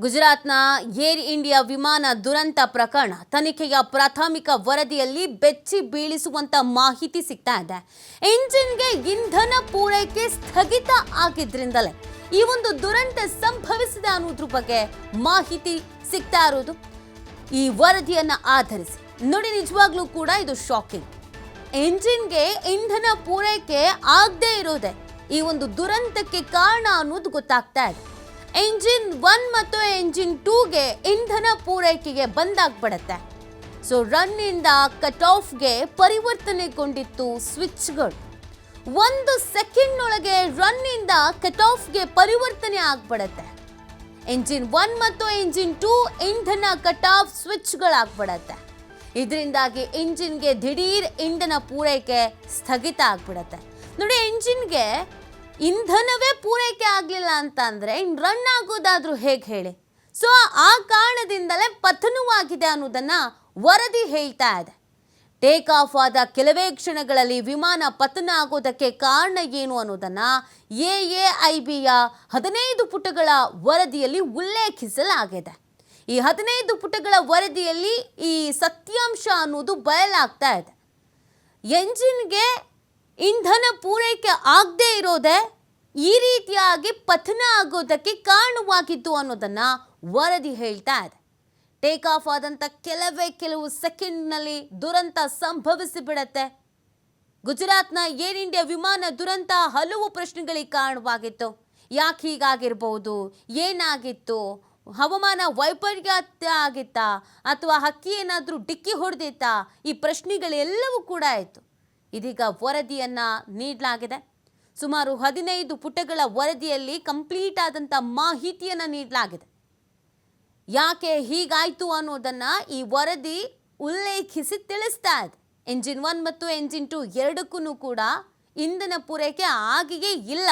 ಗುಜರಾತ್ನ air India ವಿಮಾನ ದುರಂತ ಪ್ರಕರಣ ತನಿಖೆಯ ಪ್ರಾಥಮಿಕ ವರದಿಯಲ್ಲಿ ಬೆಚ್ಚಿ ಬೀಳಿಸುವಂತ ಮಾಹಿತಿ ಸಿಗ್ತಾ ಇದೆ. ಇಂಜಿನ್ಗೆ ಇಂಧನ ಪೂರೈಕೆ ಸ್ಥಗಿತ ಆಗಿದ್ರಿಂದಲೇ ಈ ಒಂದು ದುರಂತ ಸಂಭವಿಸಿದೆ ಅನ್ನೋದ್ರ ಬಗ್ಗೆ ಮಾಹಿತಿ ಸಿಗ್ತಾ ಇರೋದು. ಈ ವರದಿಯನ್ನ ಆಧರಿಸಿ ನೋಡಿ, ನಿಜವಾಗ್ಲೂ ಕೂಡ ಇದು ಶಾಕಿಂಗ್. ಇಂಜಿನ್ಗೆ ಇಂಧನ ಪೂರೈಕೆ ಆಗದೆ ಇರೋದೆ ಈ ಒಂದು ದುರಂತಕ್ಕೆ ಕಾರಣ ಅನ್ನೋದು ಗೊತ್ತಾಗ್ತಾ ಇದೆ. ಎಂಜಿನ್ 1 ಮತ್ತು ಎಂಜಿನ್ 2ಗೆ ಇಂಧನ ಪೂರೈಕೆಗೆ ಬಂದಾಗ್ಬಿಡುತ್ತೆ. ಸೊ ರನ್ ಇಂದ ಕಟ್ ಆಫ್ಗೆ ಪರಿವರ್ತನೆಗೊಂಡಿತ್ತು ಸ್ವಿಚ್ಗಳು. 1 ಸೆಕೆಂಡ್ ಒಳಗೆ ರನ್ ಇಂದ ಕಟ್ ಆಫ್ಗೆ ಪರಿವರ್ತನೆ ಆಗ್ಬಿಡುತ್ತೆ. ಎಂಜಿನ್ 1 ಮತ್ತು ಎಂಜಿನ್ 2 ಇಂಧನ ಕಟ್ ಆಫ್ ಸ್ವಿಚ್ಗಳಾಗ್ಬಿಡುತ್ತೆ. ಇದರಿಂದಾಗಿ ಇಂಜಿನ್ಗೆ ದಿಢೀರ್ ಇಂಧನ ಪೂರೈಕೆ ಸ್ಥಗಿತ ಆಗ್ಬಿಡುತ್ತೆ. ನೋಡಿ, ಎಂಜಿನ್ಗೆ ಇಂಧನವೇ ಪೂರೈಕೆ ಆಗಲಿಲ್ಲ ಅಂತ ಅಂದರೆ ಇನ್ನು ರನ್ ಆಗೋದಾದ್ರೂ ಹೇಗೆ ಹೇಳಿ? ಸೊ ಆ ಕಾರಣದಿಂದಲೇ ಪತನವಾಗಿದೆ ಅನ್ನೋದನ್ನು ವರದಿ ಹೇಳ್ತಾ ಇದೆ. ಟೇಕ್ ಆಫ್ ಆದ ಕೆಲವೇ ಕ್ಷಣಗಳಲ್ಲಿ ವಿಮಾನ ಪತನ ಆಗೋದಕ್ಕೆ ಕಾರಣ ಏನು ಅನ್ನೋದನ್ನು AAIBಯ 15 ಪುಟಗಳ ವರದಿಯಲ್ಲಿ ಉಲ್ಲೇಖಿಸಲಾಗಿದೆ. ಈ 15 ಪುಟಗಳ ವರದಿಯಲ್ಲಿ ಈ ಸತ್ಯಾಂಶ ಅನ್ನೋದು ಬಯಲಾಗ್ತಾ ಇದೆ. ಎಂಜಿನ್ಗೆ ಇಂಧನ ಪೂರೈಕೆ ಆಗದೆ ಇರೋದೇ ಈ ರೀತಿಯಾಗಿ ಪತನ ಆಗೋದಕ್ಕೆ ಕಾರಣವಾಗಿತ್ತು ಅನ್ನೋದನ್ನು ವರದಿ ಹೇಳ್ತಾ ಇದೆ. ಟೇಕ್ ಆಫ್ ಆದಂಥ ಕೆಲವು ಸೆಕೆಂಡ್ನಲ್ಲಿ ದುರಂತ ಸಂಭವಿಸಿ ಬಿಡತ್ತೆ. ಗುಜರಾತ್ನ ಏರ್ ಇಂಡಿಯಾ ವಿಮಾನ ದುರಂತ ಹಲವು ಪ್ರಶ್ನೆಗಳಿಗೆ ಕಾರಣವಾಗಿತ್ತು. ಯಾಕೆ ಹೀಗಾಗಿರ್ಬೋದು? ಏನಾಗಿತ್ತು? ಹವಾಮಾನ ವೈಪರೀತ್ಯ ಆಗಿತ್ತಾ ಅಥವಾ ಹಕ್ಕಿ ಏನಾದರೂ ಡಿಕ್ಕಿ ಹೊಡೆದಿತ್ತಾ? ಈ ಪ್ರಶ್ನೆಗಳೆಲ್ಲವೂ ಕೂಡ ಆಯಿತು. ಇದೀಗ ವರದಿಯನ್ನು ನೀಡಲಾಗಿದೆ. ಸುಮಾರು 15 ಪುಟಗಳ ವರದಿಯಲ್ಲಿ ಕಂಪ್ಲೀಟ್ ಆದಂಥ ಮಾಹಿತಿಯನ್ನು ನೀಡಲಾಗಿದೆ. ಯಾಕೆ ಹೀಗಾಯಿತು ಅನ್ನೋದನ್ನು ಈ ವರದಿ ಉಲ್ಲೇಖಿಸಿ ತಿಳಿಸ್ತಾ ಇದೆ. ಎಂಜಿನ್ 1 ಮತ್ತು ಎಂಜಿನ್ 2 ಎರಡಕ್ಕೂ ಕೂಡ ಇಂಧನ ಪೂರೈಕೆ ಆಗಿಯೇ ಇಲ್ಲ.